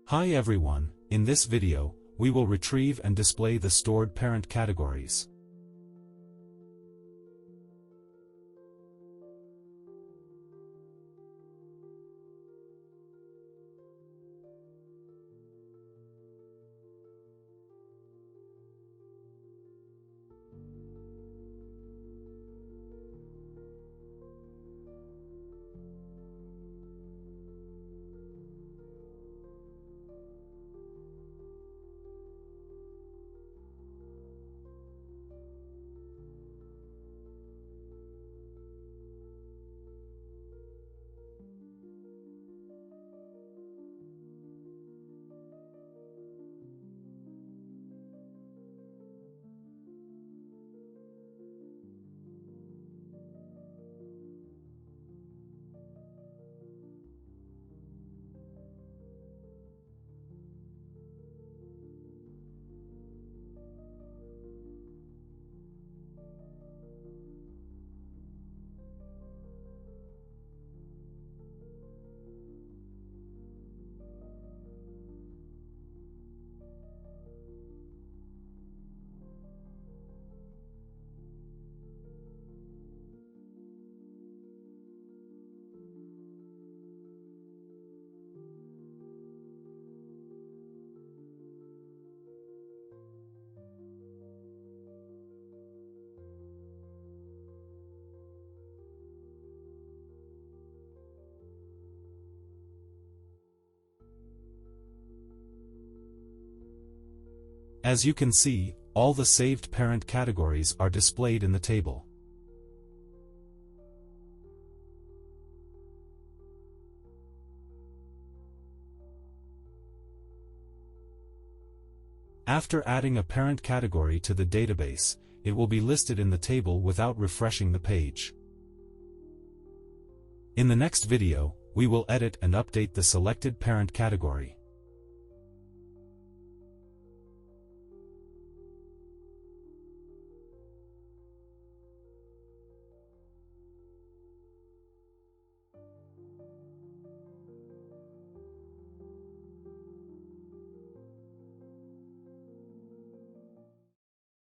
Hi everyone, in this video, we will retrieve and display the stored parent categories. As you can see, all the saved parent categories are displayed in the table. After adding a parent category to the database, it will be listed in the table without refreshing the page. In the next video, we will edit and update the selected parent category.